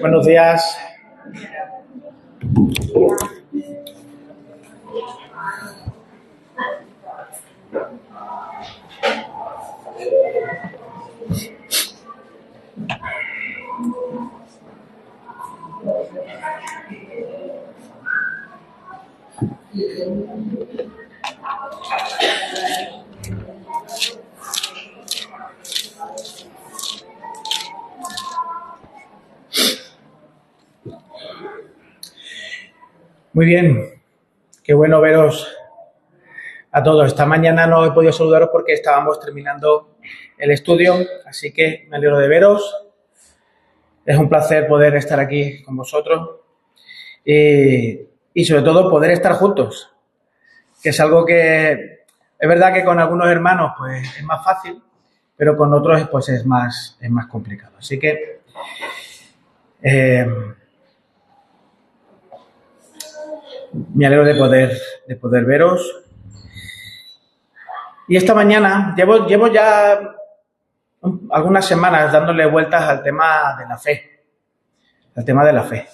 Buenos días. Muy bien, qué bueno veros a todos. Esta mañana no he podido saludaros porque estábamos terminando el estudio, así que me alegro de veros. Es un placer poder estar aquí con vosotros y sobre todo poder estar juntos, que es algo que es verdad que con algunos hermanos pues es más fácil, pero con otros pues es más complicado. Así que me alegro de poder veros. Y esta mañana llevo ya algunas semanas dándole vueltas al tema de la fe. Al tema de la fe.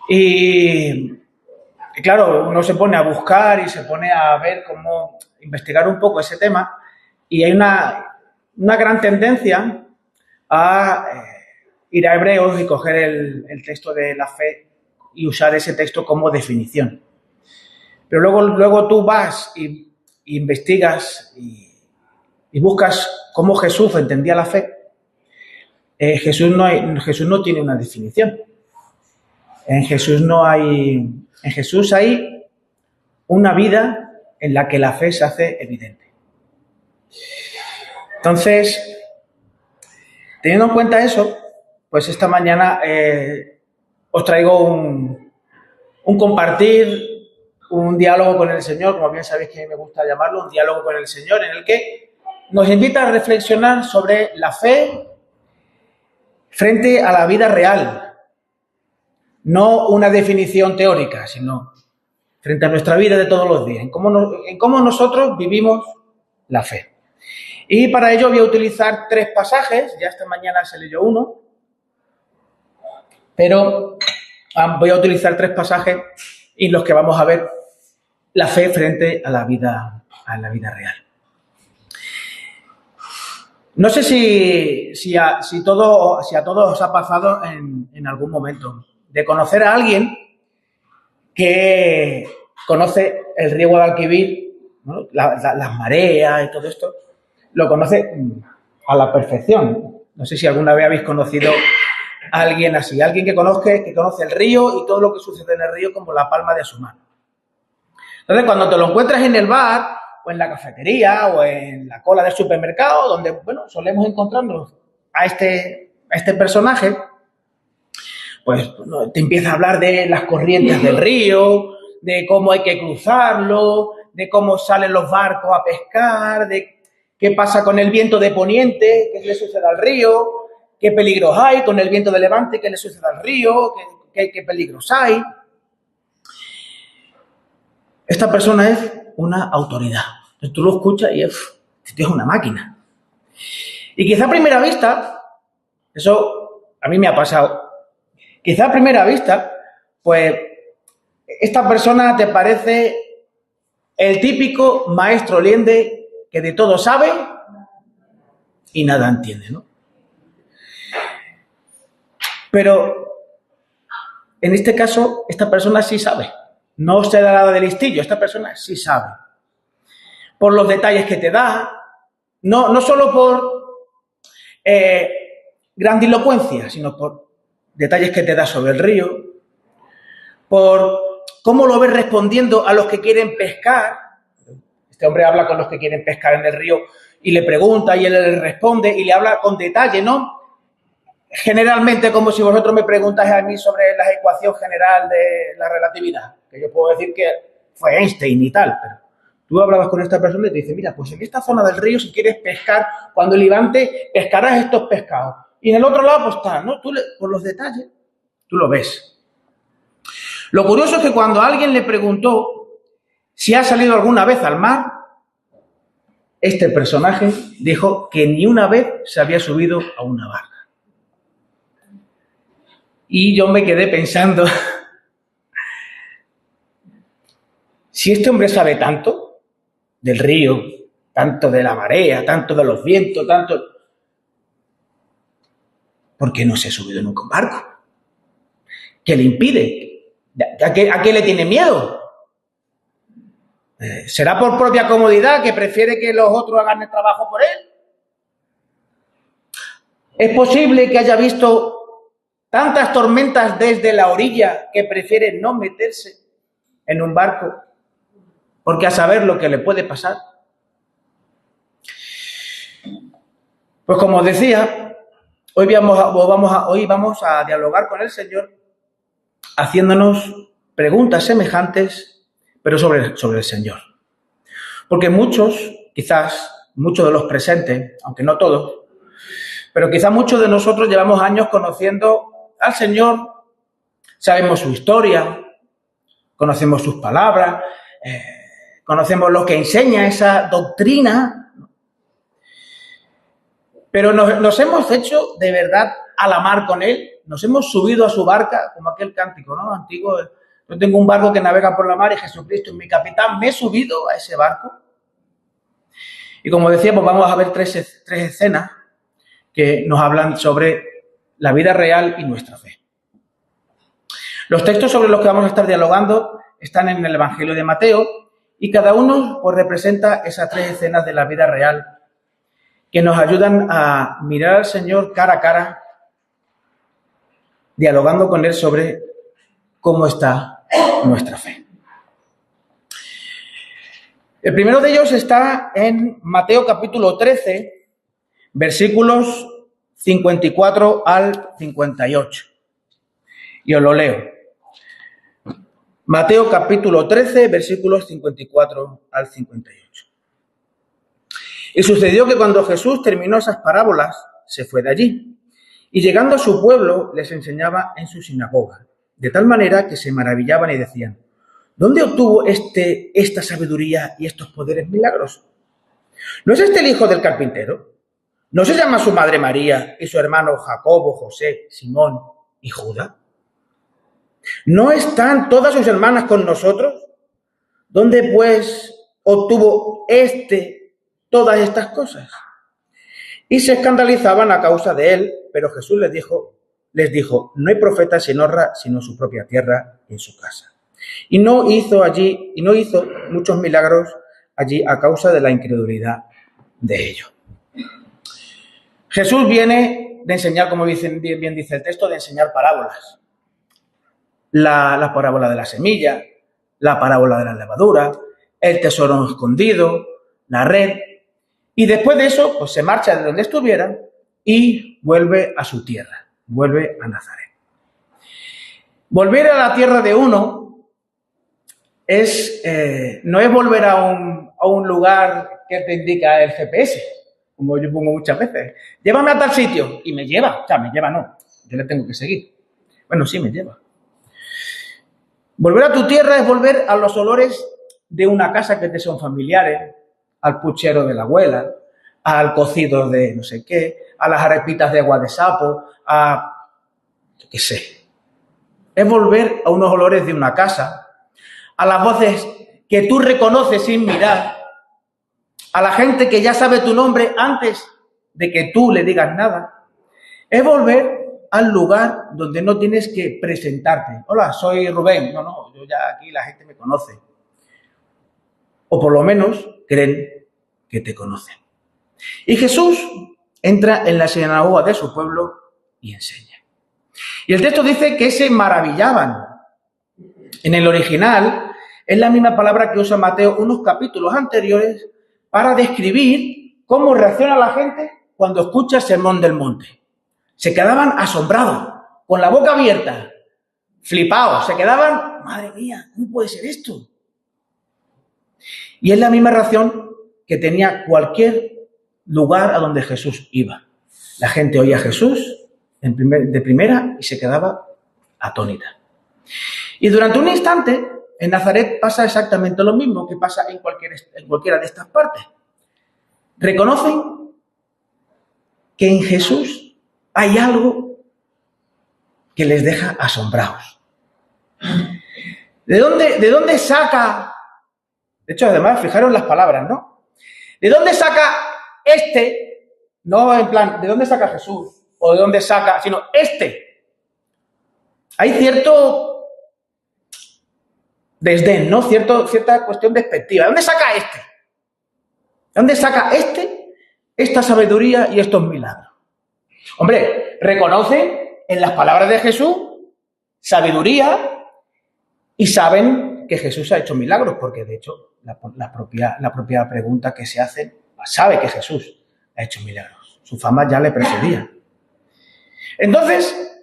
Y claro, uno se pone a buscar y se pone a ver cómo investigar un poco ese tema. Y hay una gran tendencia a ir a Hebreos y coger el texto de la fe y usar ese texto como definición. Pero luego tú vas y investigas y buscas cómo Jesús entendía la fe. Jesús no tiene una definición. En Jesús hay una vida en la que la fe se hace evidente. Entonces, teniendo en cuenta eso, pues esta mañana os traigo un compartir, un diálogo con el Señor, como bien sabéis que me gusta llamarlo, un diálogo con el Señor, en el que nos invita a reflexionar sobre la fe frente a la vida real. No una definición teórica, sino frente a nuestra vida de todos los días, en cómo nosotros vivimos la fe. Y para ello voy a utilizar 3 pasajes, ya esta mañana se leyó uno, pero voy a utilizar 3 pasajes en los que vamos a ver la fe frente a la vida real. No sé si a todos os ha pasado en algún momento de conocer a alguien que conoce el río Guadalquivir, ¿no? Las mareas y todo esto, lo conoce a la perfección. No sé si alguna vez habéis conocido a alguien así, alguien que conoce el río y todo lo que sucede en el río como la palma de su mano. Entonces, cuando te lo encuentras en el bar o en la cafetería o en la cola del supermercado, donde, bueno, solemos encontrarnos a este personaje, pues te empieza a hablar de las corrientes del río, de cómo hay que cruzarlo, de cómo salen los barcos a pescar, de qué pasa con el viento de poniente, qué le sucede al río, qué peligros hay con el viento de levante, qué le sucede al río, qué peligros hay. Esta persona es una autoridad. Entonces tú lo escuchas y es una máquina. Y quizá a primera vista, eso a mí me ha pasado, quizá a primera vista, pues esta persona te parece el típico maestro liende que de todo sabe y nada entiende, ¿no? Pero en este caso, esta persona sí sabe. No se da nada de listillo, esta persona sí sabe. Por los detalles que te da, no solo por grandilocuencia, sino por detalles que te da sobre el río, por cómo lo ves respondiendo a los que quieren pescar. Este hombre habla con los que quieren pescar en el río y le pregunta y él le responde y le habla con detalle, ¿no? Generalmente, como si vosotros me preguntáis a mí sobre la ecuación general de la relatividad, que yo puedo decir que fue Einstein y tal, pero tú hablabas con esta persona y te dice, mira, pues en esta zona del río, si quieres pescar, cuando levante, pescarás estos pescados. Y en el otro lado, pues está, ¿no? Por los detalles, tú lo ves. Lo curioso es que cuando alguien le preguntó si ha salido alguna vez al mar, este personaje dijo que ni una vez se había subido a una barca. Y yo me quedé pensando, si este hombre sabe tanto del río, tanto de la marea, tanto de los vientos, tanto... ¿Por qué no se ha subido nunca a un barco? ¿Qué le impide? ¿A qué le tiene miedo? ¿Será por propia comodidad que prefiere que los otros hagan el trabajo por él? ¿Es posible que haya visto tantas tormentas desde la orilla que prefiere no meterse en un barco porque a saber lo que le puede pasar? Pues como os decía, hoy vamos a dialogar con el Señor haciéndonos preguntas semejantes, pero sobre el Señor. Porque quizás muchos de los presentes, aunque no todos, pero quizás muchos de nosotros llevamos años conociendo al Señor, sabemos su historia, conocemos sus palabras, conocemos lo que enseña esa doctrina, pero nos hemos hecho de verdad a la mar con Él, nos hemos subido a su barca, como aquel cántico, ¿no? Antiguo. Yo tengo un barco que navega por la mar y Jesucristo es mi capitán, me he subido a ese barco. Y como decíamos, vamos a ver tres escenas que nos hablan sobre la vida real y nuestra fe. Los textos sobre los que vamos a estar dialogando están en el Evangelio de Mateo y cada uno pues, representa esas tres escenas de la vida real que nos ayudan a mirar al Señor cara a cara, dialogando con Él sobre cómo está nuestra fe. El primero de ellos está en Mateo capítulo 13, versículos 54 al 58. Y os lo leo. Mateo capítulo 13, versículos 54 al 58. Y sucedió que cuando Jesús terminó esas parábolas, se fue de allí. Y llegando a su pueblo, les enseñaba en su sinagoga, de tal manera que se maravillaban y decían, ¿dónde obtuvo esta sabiduría y estos poderes milagrosos? ¿No es este el hijo del carpintero? ¿No se llama su madre María y su hermano Jacobo, José, Simón y Judas? ¿No están todas sus hermanas con nosotros? ¿Dónde, pues, obtuvo todas estas cosas? Y se escandalizaban a causa de él, pero Jesús les dijo, no hay profeta sin honra sino en su propia tierra y en su casa. Y no hizo muchos milagros allí a causa de la incredulidad de ellos. Jesús viene de enseñar, como bien dice el texto, de enseñar parábolas. La parábola de la semilla, la parábola de la levadura, el tesoro escondido, la red. Y después de eso, pues se marcha de donde estuviera y vuelve a su tierra, vuelve a Nazaret. Volver a la tierra de uno no es volver a un lugar que te indica el GPS, como yo pongo muchas veces. Llévame a tal sitio y me lleva. O sea, me lleva no, yo le tengo que seguir. Bueno, sí, me lleva. Volver a tu tierra es volver a los olores de una casa que te son familiares, al puchero de la abuela, al cocido de no sé qué, a las arepitas de agua de sapo, yo qué sé. Es volver a unos olores de una casa, a las voces que tú reconoces sin mirar, a la gente que ya sabe tu nombre antes de que tú le digas nada. Es volver al lugar donde no tienes que presentarte. Hola, soy Rubén. No, yo ya aquí la gente me conoce. O por lo menos creen que te conocen. Y Jesús entra en la sinagoga de su pueblo y enseña. Y el texto dice que se maravillaban. En el original es la misma palabra que usa Mateo unos capítulos anteriores para describir cómo reacciona la gente cuando escucha el Sermón del Monte. Se quedaban asombrados, con la boca abierta, flipados. Se quedaban, madre mía, ¿cómo puede ser esto? Y es la misma reacción que tenía cualquier lugar a donde Jesús iba. La gente oía a Jesús de primera y se quedaba atónita. Y durante un instante, en Nazaret pasa exactamente lo mismo que pasa en cualquiera de estas partes. Reconocen que en Jesús hay algo que les deja asombrados. ¿De dónde saca? De hecho, además, fijaros las palabras, ¿no? ¿De dónde saca este? No en plan, ¿de dónde saca Jesús? O ¿de dónde saca? Sino este. Hay cierto desdén, ¿no? Cierta cuestión despectiva. ¿De dónde saca este? ¿De dónde saca esta sabiduría y estos milagros? Hombre, reconoce en las palabras de Jesús sabiduría y saben que Jesús ha hecho milagros, porque de hecho la propia pregunta que se hace sabe que Jesús ha hecho milagros. Su fama ya le precedía. Entonces,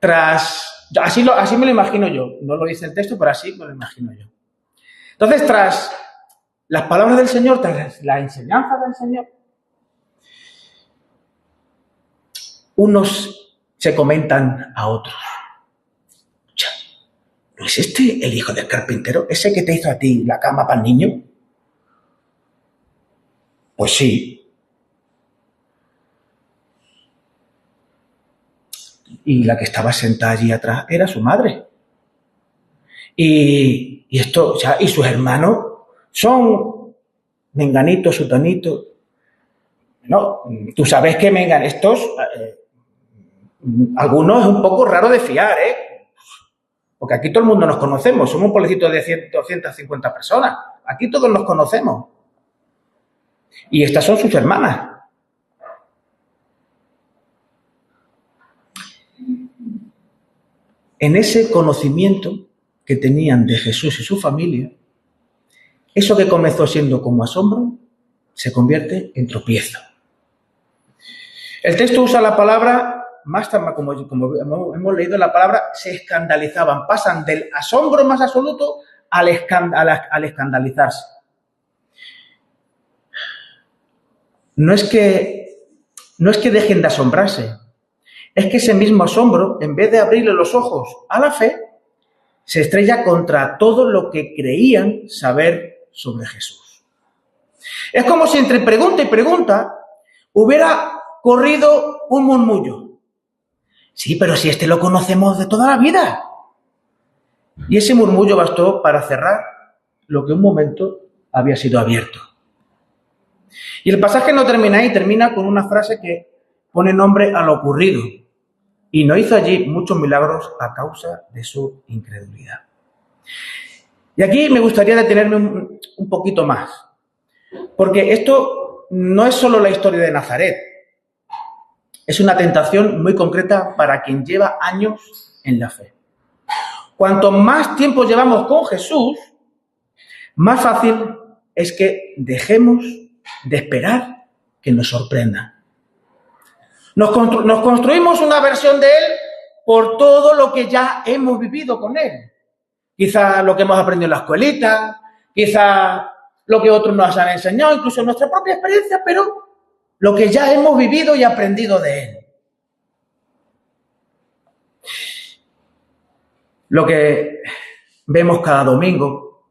así me lo imagino yo, no lo dice el texto, pero así me lo imagino yo. Entonces, tras las palabras del Señor, tras la enseñanza del Señor, unos se comentan a otros. ¿No es este el hijo del carpintero? ¿Ese que te hizo a ti la cama para el niño? Pues sí. Y la que estaba sentada allí atrás era su madre. Y sus hermanos son menganito, sutanito. No, tú sabes que estos, algunos es un poco raro de fiar, ¿eh? Porque aquí todo el mundo nos conocemos, somos un pueblecito de 250 personas, aquí todos nos conocemos. Y estas son sus hermanas. En ese conocimiento que tenían de Jesús y su familia, eso que comenzó siendo como asombro, se convierte en tropiezo. El texto usa la palabra, más como hemos leído la palabra, se escandalizaban, pasan del asombro más absoluto al escandalizarse. No es que dejen de asombrarse, es que ese mismo asombro, en vez de abrirle los ojos a la fe, se estrella contra todo lo que creían saber sobre Jesús. Es como si entre pregunta y pregunta hubiera corrido un murmullo. Sí, pero si este lo conocemos de toda la vida. Y ese murmullo bastó para cerrar lo que un momento había sido abierto. Y el pasaje no termina ahí, termina con una frase que pone nombre a lo ocurrido. Y no hizo allí muchos milagros a causa de su incredulidad. Y aquí me gustaría detenerme un poquito más. Porque esto no es solo la historia de Nazaret. Es una tentación muy concreta para quien lleva años en la fe. Cuanto más tiempo llevamos con Jesús, más fácil es que dejemos de esperar que nos sorprenda. Nos construimos una versión de Él por todo lo que ya hemos vivido con Él. Quizá lo que hemos aprendido en la escuelita, quizá lo que otros nos han enseñado, incluso nuestra propia experiencia, pero lo que ya hemos vivido y aprendido de Él. Lo que vemos cada domingo.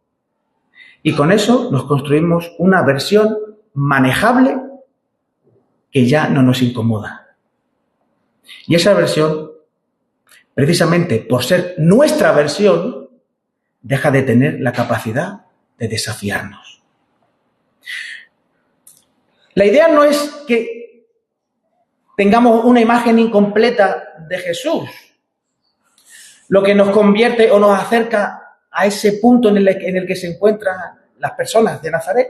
Y con eso nos construimos una versión manejable que ya no nos incomoda. Y esa versión, precisamente por ser nuestra versión, deja de tener la capacidad de desafiarnos. La idea no es que tengamos una imagen incompleta de Jesús, lo que nos convierte o nos acerca a ese punto en el que se encuentran las personas de Nazaret,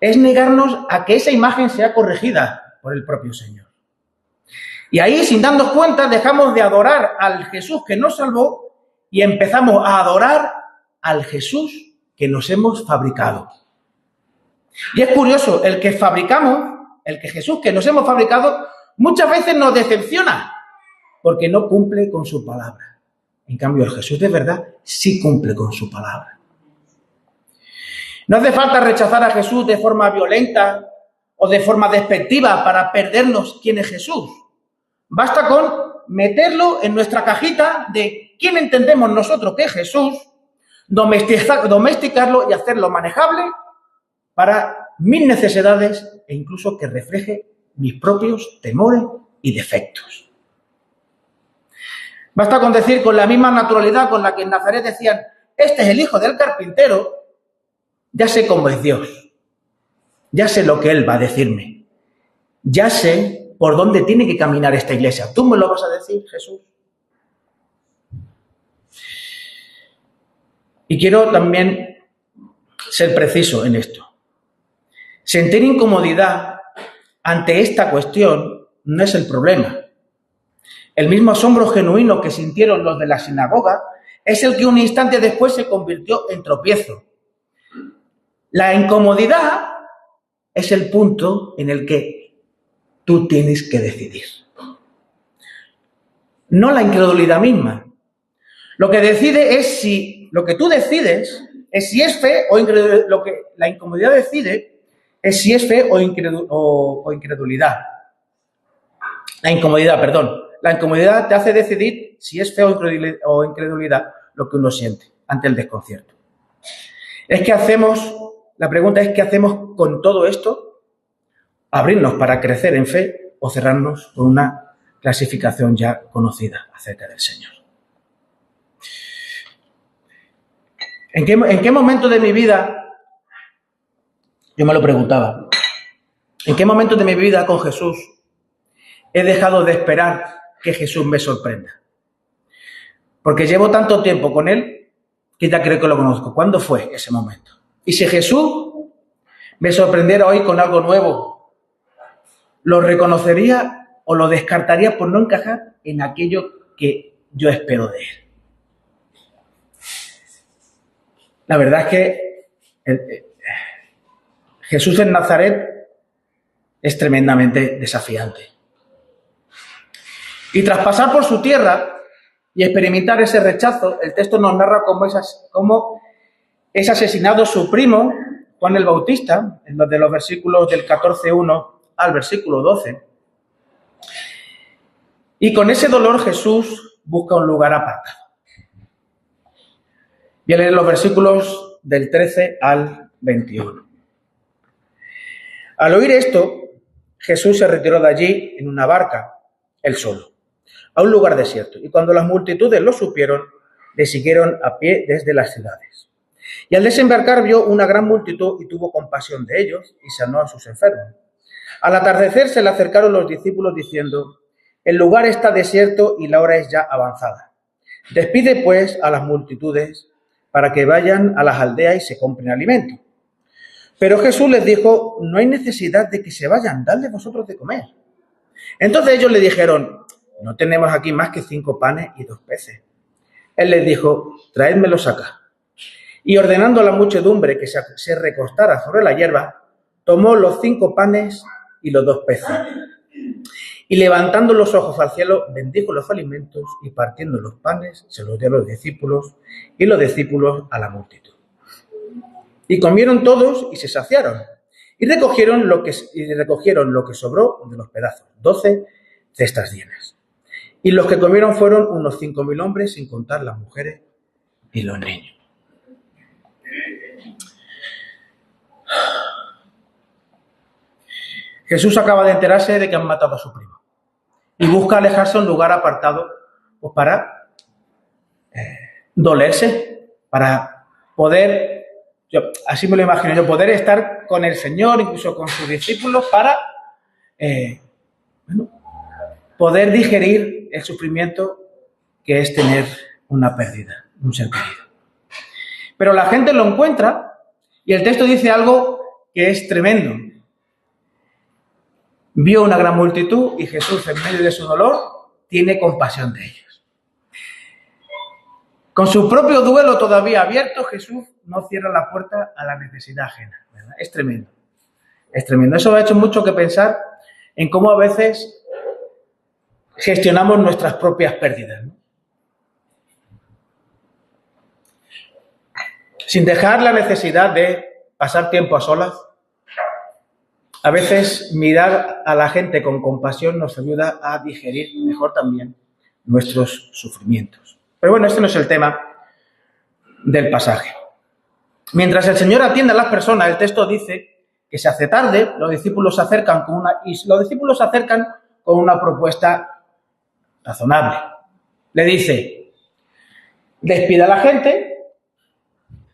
es negarnos a que esa imagen sea corregida por el propio Señor. Y ahí, sin darnos cuenta, dejamos de adorar al Jesús que nos salvó y empezamos a adorar al Jesús que nos hemos fabricado. Y es curioso, el que Jesús que nos hemos fabricado, muchas veces nos decepciona porque no cumple con su palabra. En cambio, el Jesús de verdad sí cumple con su palabra. No hace falta rechazar a Jesús de forma violenta o de forma despectiva para perdernos quién es Jesús. Basta con meterlo en nuestra cajita de quién entendemos nosotros que es Jesús, domesticarlo y hacerlo manejable para mis necesidades e incluso que refleje mis propios temores y defectos. Basta con decir con la misma naturalidad con la que en Nazaret decían, este es el hijo del carpintero, ya sé cómo es Dios, ya sé lo que Él va a decirme, ya sé por dónde tiene que caminar esta iglesia. ¿Tú me lo vas a decir, Jesús? Y quiero también ser preciso en esto. Sentir incomodidad ante esta cuestión no es el problema. El mismo asombro genuino que sintieron los de la sinagoga es el que un instante después se convirtió en tropiezo. La incomodidad es el punto en el que tú tienes que decidir. No la incredulidad misma. Lo que decide es si, lo que tú decides es si es fe o incredulidad. Lo que la incomodidad decide es si es fe o incredulidad. La incomodidad te hace decidir si es fe o incredulidad lo que uno siente ante el desconcierto. La pregunta es, ¿qué hacemos con todo esto? ¿Abrirnos para crecer en fe o cerrarnos con una clasificación ya conocida acerca del Señor? ¿En qué momento de mi vida, yo me lo preguntaba, en qué momento de mi vida con Jesús he dejado de esperar que Jesús me sorprenda? Porque llevo tanto tiempo con Él que ya creo que lo conozco. ¿Cuándo fue ese momento? Y si Jesús me sorprendiera hoy con algo nuevo, ¿lo reconocería o lo descartaría por no encajar en aquello que yo espero de Él? La verdad es que Jesús en Nazaret es tremendamente desafiante. Y tras pasar por su tierra y experimentar ese rechazo, el texto nos narra cómo es asesinado su primo, Juan el Bautista, en los versículos del 14:1 al versículo 12. Y con ese dolor Jesús busca un lugar apartado. Voy a leer los versículos del 13 al 21. Al oír esto, Jesús se retiró de allí en una barca, él solo, a un lugar desierto. Y cuando las multitudes lo supieron, le siguieron a pie desde las ciudades. Y al desembarcar vio una gran multitud y tuvo compasión de ellos y sanó a sus enfermos. Al atardecer se le acercaron los discípulos diciendo, el lugar está desierto y la hora es ya avanzada. Despide pues a las multitudes para que vayan a las aldeas y se compren alimento. Pero Jesús les dijo, no hay necesidad de que se vayan, dadle vosotros de comer. Entonces ellos le dijeron, no tenemos aquí más que 5 panes y 2 peces. Él les dijo, traédmelos acá. Y ordenando a la muchedumbre que se recostara sobre la hierba, tomó los 5 panes y los 2 peces. Y levantando los ojos al cielo, bendijo los alimentos y partiendo los panes, se los dio a los discípulos y los discípulos a la multitud. Y comieron todos y se saciaron. Y recogieron lo que sobró de los pedazos, 12 cestas llenas. Y los que comieron fueron unos 5.000 hombres, sin contar las mujeres y los niños. Jesús acaba de enterarse de que han matado a su primo y busca alejarse a un lugar apartado pues para dolerse, para poder, así me lo imagino yo, poder estar con el Señor, incluso con sus discípulos, para poder digerir el sufrimiento que es tener una pérdida, un ser querido. Pero la gente lo encuentra y el texto dice algo que es tremendo. Vio una gran multitud y Jesús, en medio de su dolor, tiene compasión de ellos. Con su propio duelo todavía abierto, Jesús no cierra la puerta a la necesidad ajena, ¿verdad? Es tremendo. Es tremendo. Eso me ha hecho mucho que pensar en cómo a veces gestionamos nuestras propias pérdidas, ¿no? Sin dejar la necesidad de pasar tiempo a solas. A veces mirar a la gente con compasión nos ayuda a digerir mejor también nuestros sufrimientos. Pero bueno, este no es el tema del pasaje. Mientras el Señor atiende a las personas, el texto dice que se hace tarde, los discípulos se acercan con una propuesta razonable. Le dice: despida a la gente,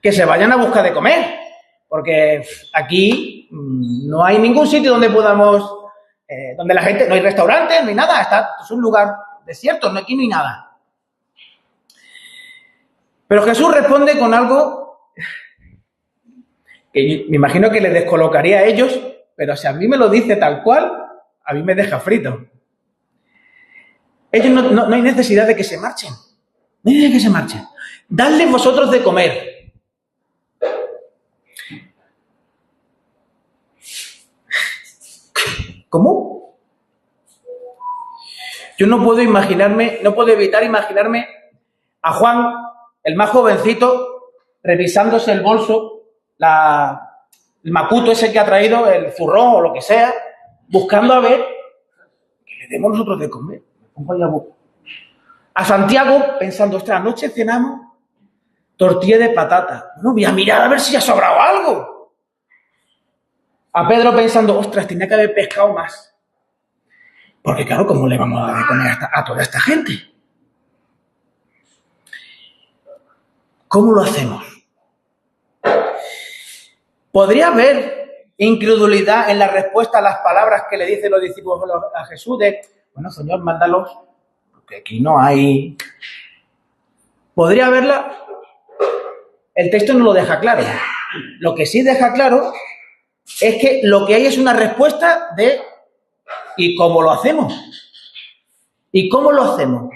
que se vayan a buscar de comer, porque aquí no hay ningún sitio donde podamos, donde la gente, no hay restaurantes, no hay nada, es un lugar desierto, aquí no hay nada. Pero Jesús responde con algo que me imagino que les descolocaría a ellos, pero si a mí me lo dice tal cual, a mí me deja frito. Ellos no hay necesidad de que se marchen. No hay necesidad de que se marchen. Dadles vosotros de comer. ¿Cómo? Yo no puedo evitar imaginarme a Juan, el más jovencito, revisándose el bolso, el macuto ese que ha traído, el zurrón o lo que sea, buscando a ver que le demos nosotros de comer. Me pongo a Santiago pensando: ostras, anoche cenamos tortilla de patata. No, voy a mirar a ver si ha sobrado algo. A Pedro pensando: ostras, tenía que haber pescado más. Porque claro, ¿cómo le vamos a dar de comer a toda esta gente? ¿Cómo lo hacemos? ¿Podría haber incredulidad en la respuesta a las palabras que le dicen los discípulos a Jesús de: bueno, Señor, mándalos, porque aquí no hay... ¿Podría haberla? El texto no lo deja claro. Lo que sí deja claro es que lo que hay es una respuesta de: ¿y cómo lo hacemos? ¿Y cómo lo hacemos?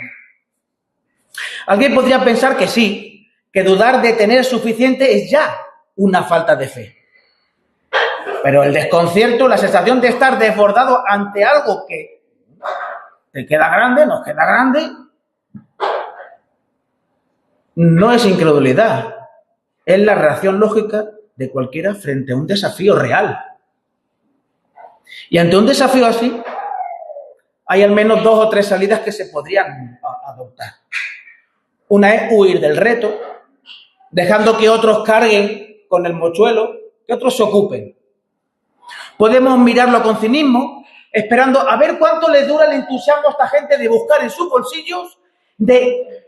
Alguien podría pensar que sí, que dudar de tener suficiente es ya una falta de fe. Pero el desconcierto, la sensación de estar desbordado ante algo que te queda grande, nos queda grande, no es incredulidad, es la reacción lógica de cualquiera frente a un desafío real. Y ante un desafío así, hay al menos 2 o 3 salidas que se podrían adoptar. Una es huir del reto, dejando que otros carguen con el mochuelo, que otros se ocupen. Podemos mirarlo con cinismo, esperando a ver cuánto les dura el entusiasmo a esta gente de buscar en sus bolsillos, de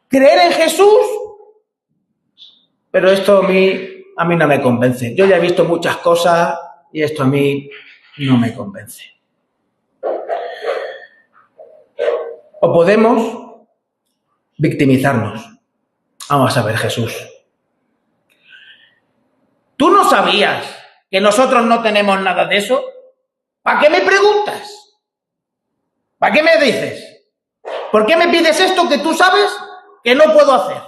creer en Jesús. Pero esto a mí no me convence. Yo ya he visto muchas cosas y esto a mí no me convence. O podemos victimizarnos. Vamos a ver, Jesús. ¿Tú no sabías que nosotros no tenemos nada de eso? ¿Para qué me preguntas? ¿Para qué me dices? ¿Por qué me pides esto que tú sabes que no puedo hacer?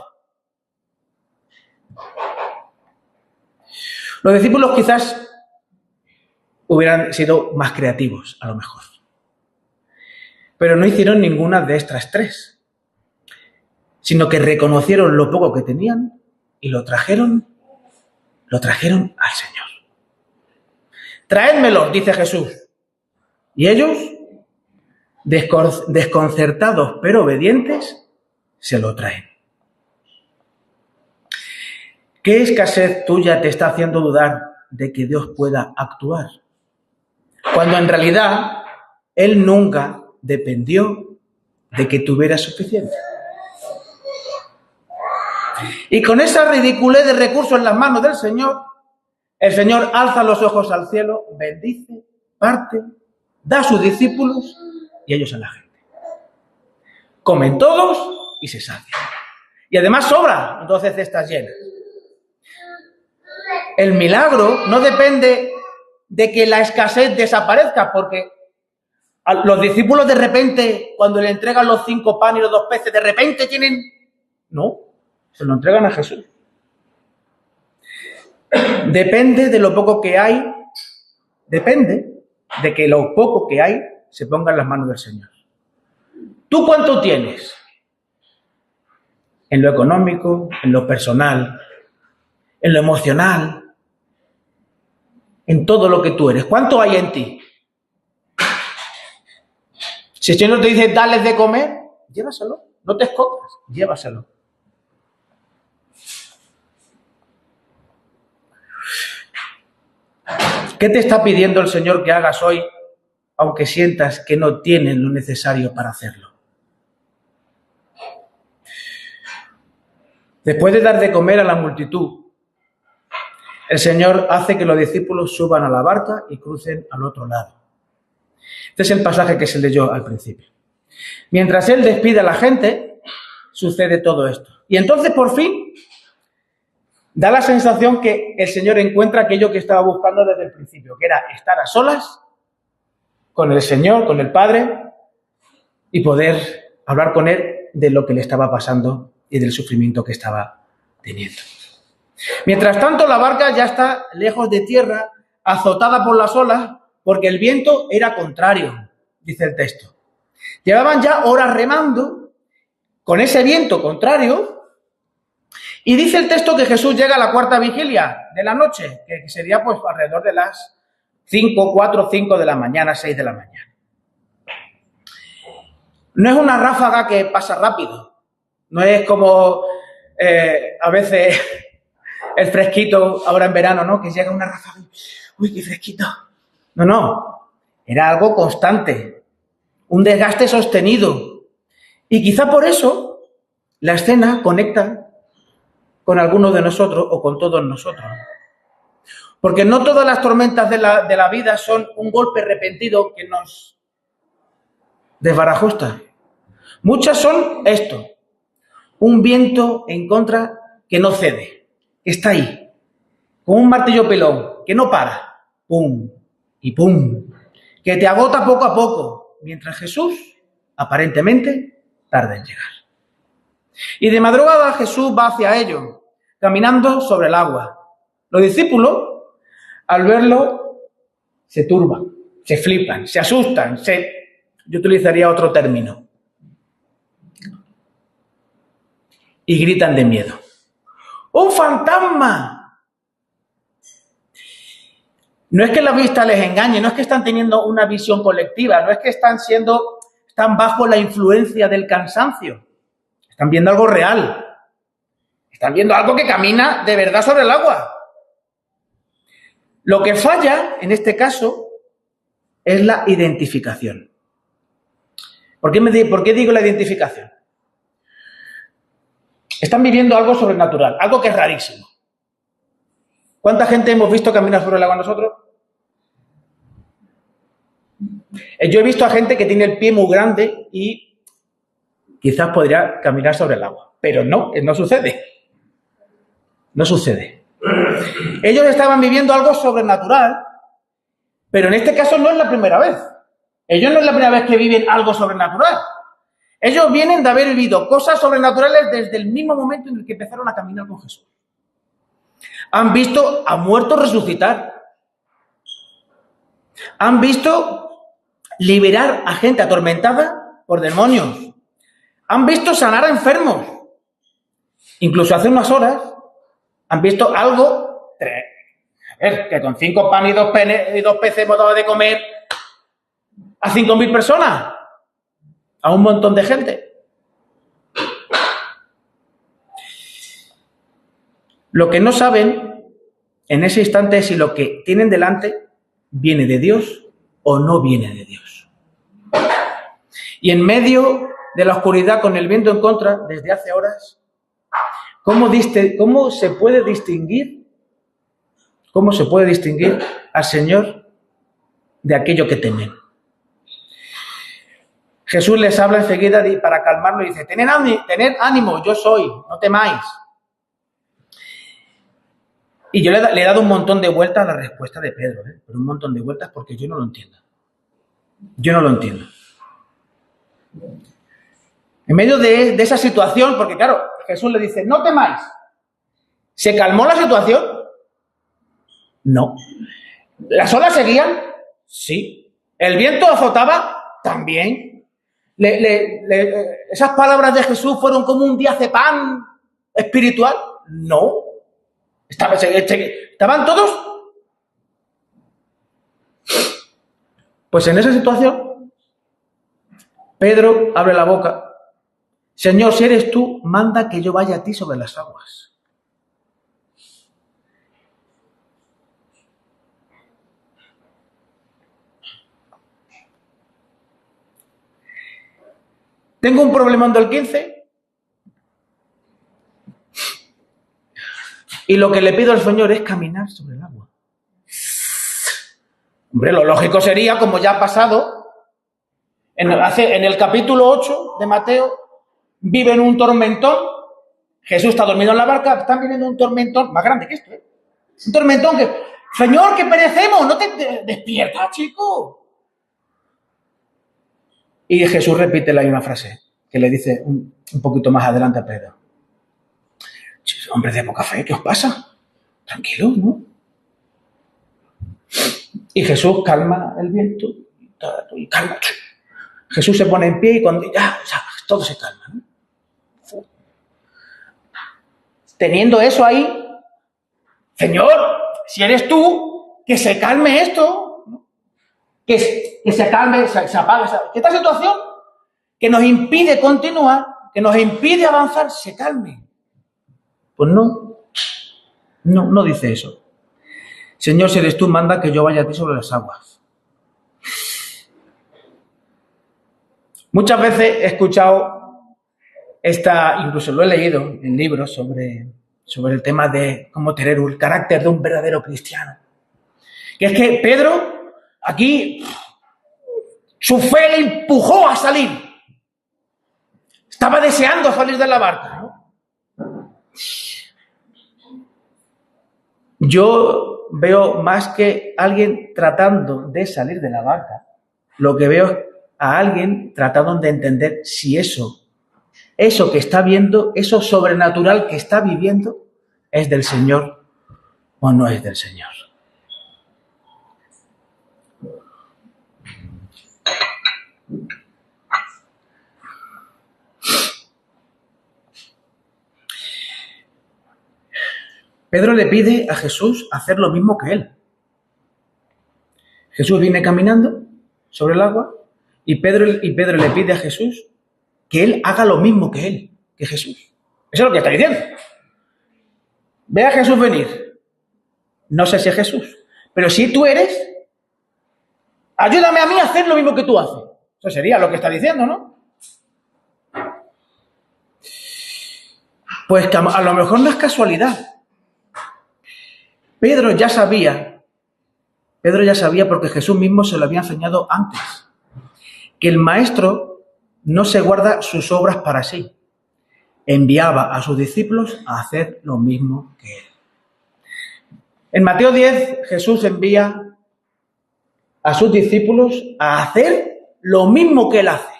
Los discípulos quizás hubieran sido más creativos, a lo mejor. Pero no hicieron ninguna de estas 3, sino que reconocieron lo poco que tenían y lo trajeron al Señor. Traédmelos, dice Jesús. Y ellos, desconcertados pero obedientes, se lo traen. ¿Qué escasez tuya te está haciendo dudar de que Dios pueda actuar? Cuando en realidad Él nunca dependió de que tuviera suficiente. Y con esa ridiculez de recursos en las manos del Señor, el Señor alza los ojos al cielo, bendice, parte, da a sus discípulos y ellos a la gente. Comen todos y se sacian. Y además sobra 12 cestas llenas. El milagro no depende de que la escasez desaparezca, porque a los discípulos de repente, cuando le entregan los 5 panes y los 2 peces, de repente tienen... No, se lo entregan a Jesús. Depende de lo poco que hay, depende de que lo poco que hay se ponga en las manos del Señor. ¿Tú cuánto tienes? En lo económico, en lo personal, en lo emocional, en todo lo que tú eres. ¿Cuánto hay en ti? Si el Señor te dice, dales de comer, llévaselo. No te escondas, llévaselo. ¿Qué te está pidiendo el Señor que hagas hoy, aunque sientas que no tienes lo necesario para hacerlo? Después de dar de comer a la multitud, el Señor hace que los discípulos suban a la barca y crucen al otro lado. Este es el pasaje que se leyó al principio. Mientras Él despide a la gente, sucede todo esto. Y entonces, por fin, da la sensación que el Señor encuentra aquello que estaba buscando desde el principio, que era estar a solas con el Señor, con el Padre, y poder hablar con Él de lo que le estaba pasando y del sufrimiento que estaba teniendo. Mientras tanto, la barca ya está lejos de tierra, azotada por las olas, porque el viento era contrario, dice el texto. Llevaban ya horas remando con ese viento contrario, y dice el texto que Jesús llega a la cuarta vigilia de la noche, que sería pues alrededor de las 4 o 5 de la mañana, 6 de la mañana. No es una ráfaga que pasa rápido, no es como a veces el fresquito ahora en verano, ¿no? Que llega una ráfaga, ¡uy, qué fresquito! No, era algo constante, un desgaste sostenido. Y quizá por eso la escena conecta con algunos de nosotros o con todos nosotros. Porque no todas las tormentas de la vida son un golpe repentino que nos desbarajusta. Muchas son esto, un viento en contra que no cede, que está ahí, con un martillo pelón, que no para, pum y pum, que te agota poco a poco, mientras Jesús, aparentemente, tarda en llegar. Y de madrugada Jesús va hacia ellos, caminando sobre el agua. Los discípulos, al verlo, se turban, se flipan, se asustan, yo utilizaría otro término, y gritan de miedo. ¡Un fantasma! No es que la vista les engañe, no es que están teniendo una visión colectiva, no es que están bajo la influencia del cansancio. Están viendo algo real. Están viendo algo que camina de verdad sobre el agua. Lo que falla, en este caso, es la identificación. ¿Por qué digo la identificación? Están viviendo algo sobrenatural, algo que es rarísimo. ¿Cuánta gente hemos visto caminar sobre el agua nosotros? Yo he visto a gente que tiene el pie muy grande y quizás podría caminar sobre el agua, pero no sucede. No sucede. Ellos estaban viviendo algo sobrenatural, pero en este caso no es la primera vez. Ellos no es la primera vez que viven algo sobrenatural. Ellos vienen de haber vivido cosas sobrenaturales desde el mismo momento en el que empezaron a caminar con Jesús. Han visto a muertos resucitar. Han visto liberar a gente atormentada por demonios. Han visto sanar a enfermos. Incluso hace unas horas han visto algo, que con 5 panes y 2 peces hemos dado de comer a 5.000 personas, a un montón de gente. Lo que no saben en ese instante es si lo que tienen delante viene de Dios o no viene de Dios. Y en medio de la oscuridad, con el viento en contra, desde hace horas, ¿cómo se puede distinguir al Señor de aquello que temen? Jesús les habla enseguida para calmarlo y dice, tened ánimo, yo soy, no temáis. Y yo le he dado un montón de vueltas a la respuesta de Pedro, pero un montón de vueltas porque yo no lo entiendo. Yo no lo entiendo. En medio de esa situación, porque claro, Jesús le dice, no temáis. ¿Se calmó la situación? No. ¿Las olas seguían? Sí. ¿El viento azotaba? También. ¿Esas palabras de Jesús fueron como un diazepam espiritual? No. ¿Estaban todos? Pues en esa situación, Pedro abre la boca Señor, si eres tú, manda que yo vaya a ti sobre las aguas. Tengo un problema en el 15 y lo que le pido al Señor es caminar sobre el agua. Hombre, lo lógico sería, como ya ha pasado, en el capítulo 8 de Mateo, viven un tormentón, Jesús está dormido en la barca, están viviendo un tormentón más grande que esto, ¿eh? Un tormentón que, Señor, que perecemos, no te despiertas, chico. Y Jesús repite la misma frase, que le dice un poquito más adelante a Pedro. Hombre de poca fe, ¿qué os pasa? Tranquilos, ¿no? Y Jesús calma el viento y calma. Jesús se pone en pie y cuando ya todo se calma, ¿no? Teniendo eso ahí, Señor, si eres tú, que se calme esto, ¿no? que se calme, se apague. Que esta situación que nos impide continuar, que nos impide avanzar, se calme. Pues no dice eso. Señor, si eres tú, manda que yo vaya a ti sobre las aguas. Muchas veces he escuchado incluso lo he leído en libros sobre el tema de cómo tener el carácter de un verdadero cristiano. Que es que Pedro, aquí, su fe le empujó a salir. Estaba deseando salir de la barca, ¿no? Yo veo más que alguien tratando de salir de la barca, lo que veo es a alguien tratando de entender si eso que está viendo, eso sobrenatural que está viviendo, es del Señor o no es del Señor. Pedro le pide a Jesús hacer lo mismo que él. Jesús viene caminando sobre el agua y Pedro le pide a Jesús que él haga lo mismo que él, que Jesús. Eso es lo que está diciendo. Ve a Jesús venir. No sé si es Jesús, pero si tú eres, ayúdame a mí a hacer lo mismo que tú haces. Eso sería lo que está diciendo, ¿no? Pues a lo mejor no es casualidad. Pedro ya sabía porque Jesús mismo se lo había enseñado antes, que el maestro no se guarda sus obras para sí. Enviaba a sus discípulos a hacer lo mismo que él. En Mateo 10, Jesús envía a sus discípulos a hacer lo mismo que él hace.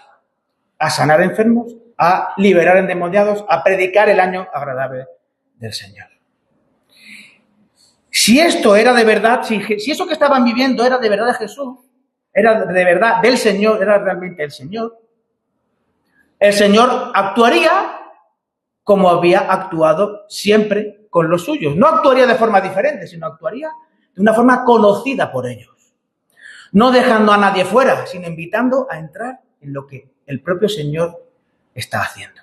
A sanar enfermos, a liberar endemoniados, a predicar el año agradable del Señor. Si esto era de verdad, si eso que estaban viviendo era de verdad de Jesús, era de verdad del Señor, era realmente el Señor actuaría como había actuado siempre con los suyos. No actuaría de forma diferente, sino actuaría de una forma conocida por ellos. No dejando a nadie fuera, sino invitando a entrar en lo que el propio Señor está haciendo.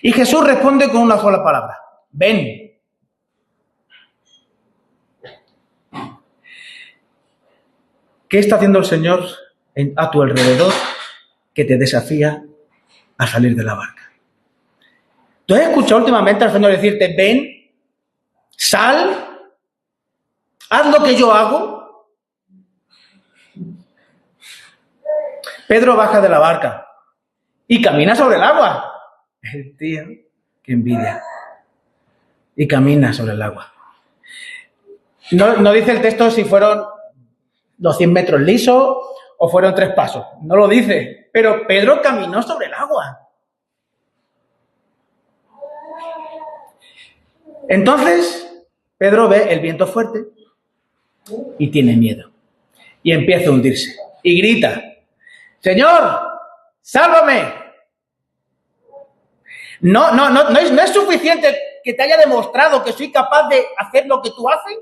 Y Jesús responde con una sola palabra: ven. ¿Qué está haciendo el Señor a tu alrededor que te desafía a salir de la barca? ¿Tú has escuchado últimamente al Señor decirte, ven, sal, haz lo que yo hago? Pedro baja de la barca y camina sobre el agua. El tío, qué envidia. Y camina sobre el agua. No dice el texto si fueron los 100 metros lisos o fueron 3 pasos. No lo dice. Pero Pedro caminó sobre el agua. Entonces, Pedro ve el viento fuerte y tiene miedo. Y empieza a hundirse. Y grita: ¡Señor, sálvame! No es suficiente que te haya demostrado que soy capaz de hacer lo que tú haces.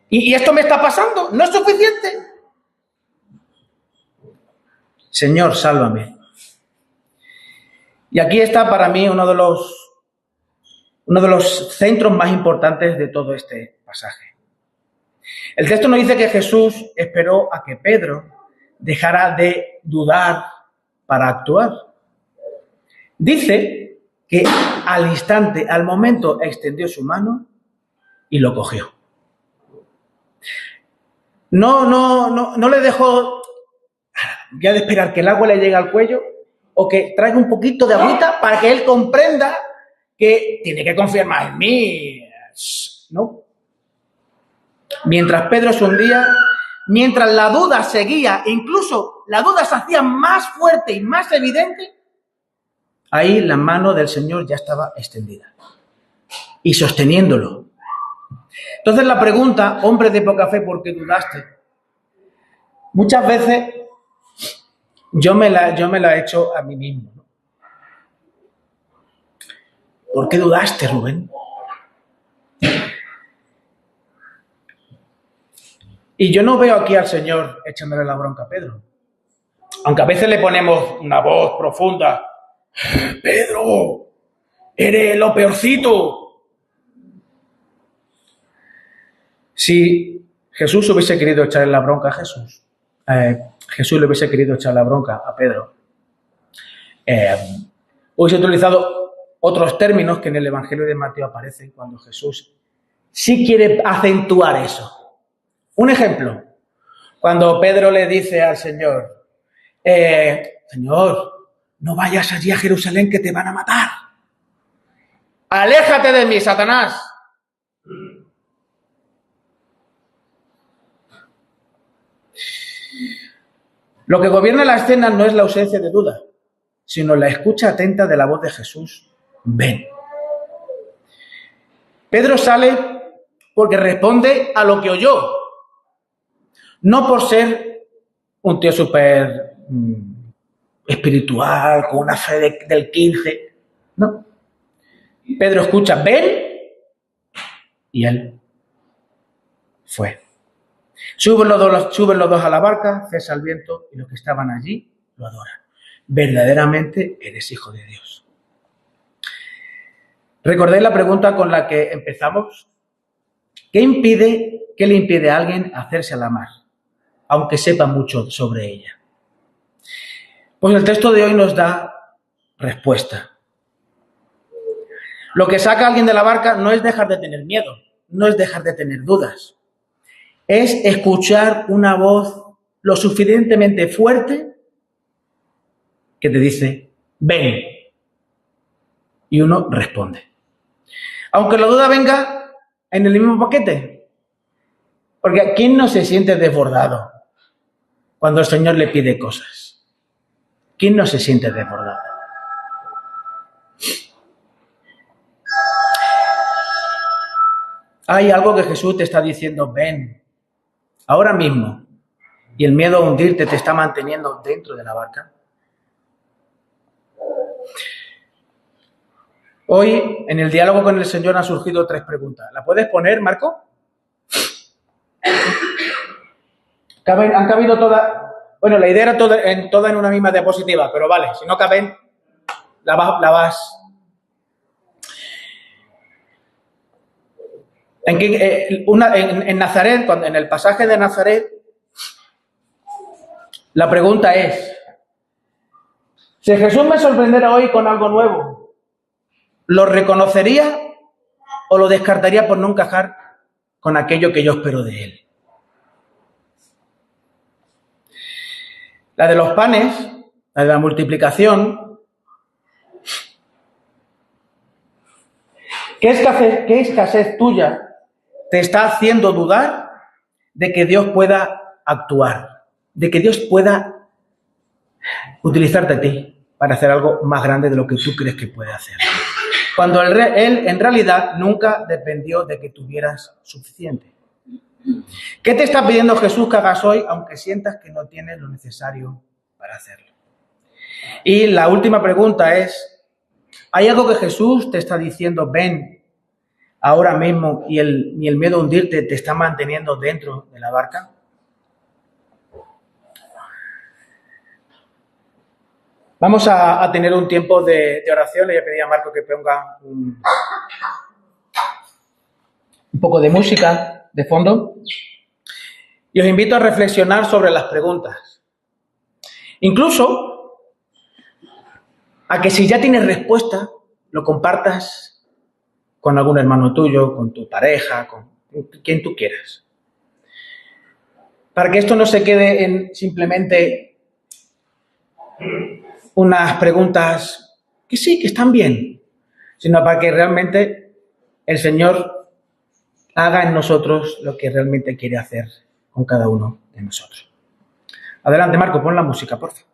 ¿Y esto me está pasando? ¿No es suficiente? Señor, sálvame. Y aquí está para mí uno de los centros más importantes de todo este pasaje. El texto nos dice que Jesús esperó a que Pedro dejara de dudar para actuar. Dice que al instante, al momento, extendió su mano y lo cogió. No le dejó ya de esperar que el agua le llegue al cuello o que traiga un poquito de agüita para que él comprenda que tiene que confiar más en mí. No. Mientras Pedro se hundía, mientras la duda seguía, incluso la duda se hacía más fuerte y más evidente, ahí la mano del Señor ya estaba extendida y sosteniéndolo. Entonces la pregunta, hombre de poca fe, ¿por qué dudaste? Muchas veces yo me la he hecho a mí mismo, ¿no? ¿Por qué dudaste, Rubén? Y yo no veo aquí al Señor echándole la bronca a Pedro. Aunque a veces le ponemos una voz profunda. Pedro, eres lo peorcito. Si Jesús hubiese querido echarle la bronca a Jesús le hubiese querido echar la bronca a Pedro, hubiese utilizado otros términos que en el Evangelio de Mateo aparecen cuando Jesús sí quiere acentuar eso. Un ejemplo, cuando Pedro le dice al Señor, Señor, no vayas allí a Jerusalén que te van a matar. Aléjate de mí, Satanás. Lo que gobierna la escena no es la ausencia de duda, sino la escucha atenta de la voz de Jesús. Ven. Pedro sale porque responde a lo que oyó, no por ser un tío súper espiritual, con una fe del 15. No. Pedro escucha, ven, y él fue. Suben los dos a la barca, cesa el viento y los que estaban allí lo adoran. Verdaderamente eres hijo de Dios. ¿Recordáis la pregunta con la que empezamos? ¿Qué le impide a alguien hacerse a la mar, aunque sepa mucho sobre ella? Pues el texto de hoy nos da respuesta. Lo que saca a alguien de la barca no es dejar de tener miedo, no es dejar de tener dudas. Es escuchar una voz lo suficientemente fuerte que te dice, ven. Y uno responde. Aunque la duda venga en el mismo paquete. Porque ¿quién no se siente desbordado cuando el Señor le pide cosas? ¿Quién no se siente desbordado? Hay algo que Jesús te está diciendo, ven, ahora mismo, y el miedo a hundirte te está manteniendo dentro de la barca. Hoy, en el diálogo con el Señor, han surgido 3 preguntas. ¿La puedes poner, Marco? Han cabido todas. Bueno, la idea era toda en una misma diapositiva, pero vale, si no caben, la vas. En Nazaret, en el pasaje de Nazaret, la pregunta es, si Jesús me sorprendiera hoy con algo nuevo, ¿lo reconocería o lo descartaría por no encajar con aquello que yo espero de él? La de los panes, la de la multiplicación. ¿Qué escasez tuya te está haciendo dudar de que Dios pueda actuar, de que Dios pueda utilizarte a ti para hacer algo más grande de lo que tú crees que puede hacer? Cuando él en realidad nunca dependió de que tuvieras suficiente. ¿Qué te está pidiendo Jesús que hagas hoy, aunque sientas que no tienes lo necesario para hacerlo? Y la última pregunta es, ¿hay algo que Jesús te está diciendo, ven, ahora mismo, y el miedo a hundirte te está manteniendo dentro de la barca? Vamos a tener un tiempo de oración. Le voy a pedir a Marco que ponga un poco de música de fondo. Y os invito a reflexionar sobre las preguntas. Incluso a que si ya tienes respuesta, lo compartas con algún hermano tuyo, con tu pareja, con quien tú quieras. Para que esto no se quede en simplemente unas preguntas que sí, que están bien, sino para que realmente el Señor haga en nosotros lo que realmente quiere hacer con cada uno de nosotros. Adelante, Marco, pon la música, por favor.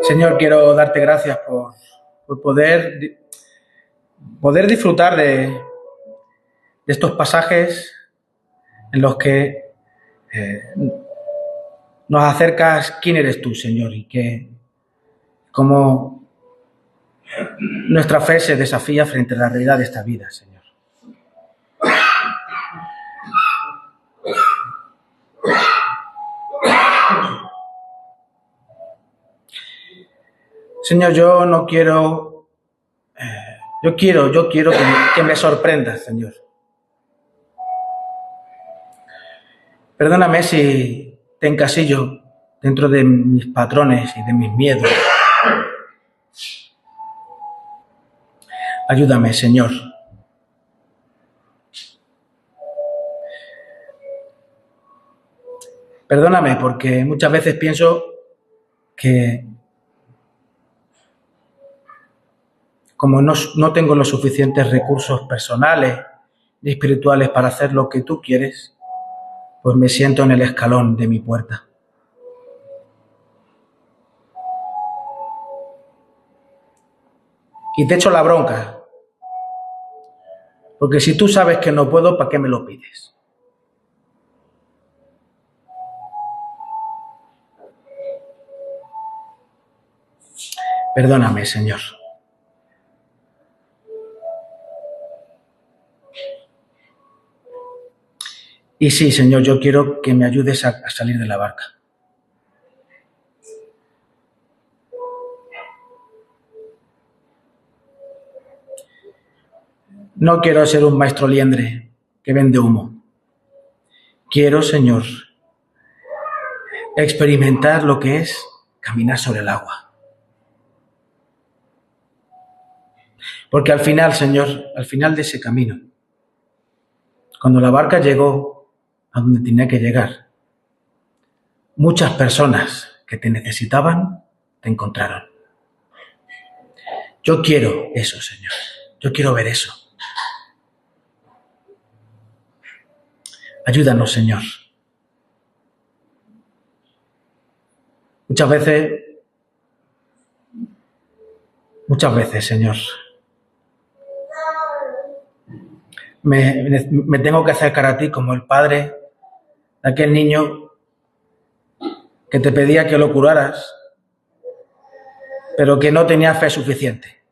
Señor, quiero darte gracias por poder disfrutar de estos pasajes en los que nos acercas quién eres tú, Señor, y que cómo nuestra fe se desafía frente a la realidad de esta vida, Señor. Señor, yo quiero que me sorprendas, Señor. Perdóname si te encasillo dentro de mis patrones y de mis miedos. Ayúdame, Señor. Perdóname porque muchas veces pienso que como no tengo los suficientes recursos personales y espirituales para hacer lo que tú quieres, pues me siento en el escalón de mi puerta. Y te echo la bronca, porque si tú sabes que no puedo, ¿para qué me lo pides? Perdóname, Señor. Y sí, Señor, yo quiero que me ayudes a salir de la barca. No quiero ser un maestro liendre que vende humo. Quiero, Señor, experimentar lo que es caminar sobre el agua. Porque al final, Señor, al final de ese camino, cuando la barca llegó a donde tenía que llegar, muchas personas que te necesitaban te encontraron. Yo quiero eso, Señor. Yo quiero ver eso. Ayúdanos, Señor. Muchas veces, Señor, me tengo que acercar a ti como el padre de aquel niño que te pedía que lo curaras pero que no tenía fe suficiente.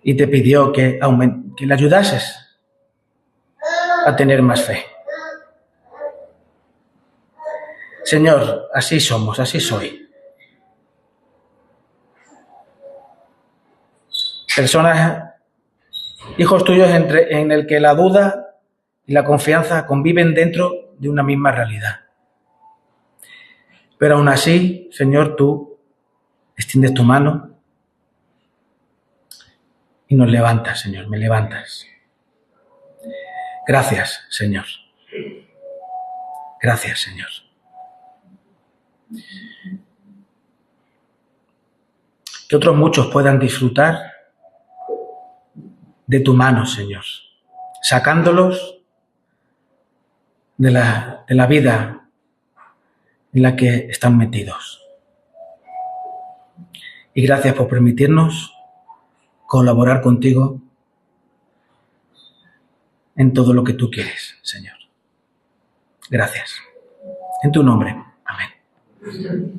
Y te pidió que le ayudases a tener más fe. Señor, así somos, así soy. Personas, hijos tuyos en el que la duda y la confianza conviven dentro de una misma realidad. Pero aún así, Señor, tú extiendes tu mano y nos levantas, Señor, me levantas. Gracias, Señor. Gracias, Señor. Que otros muchos puedan disfrutar de tu mano, Señor, sacándolos de la vida en la que están metidos. Y gracias por permitirnos colaborar contigo en todo lo que tú quieres, Señor. Gracias. En tu nombre. Amén.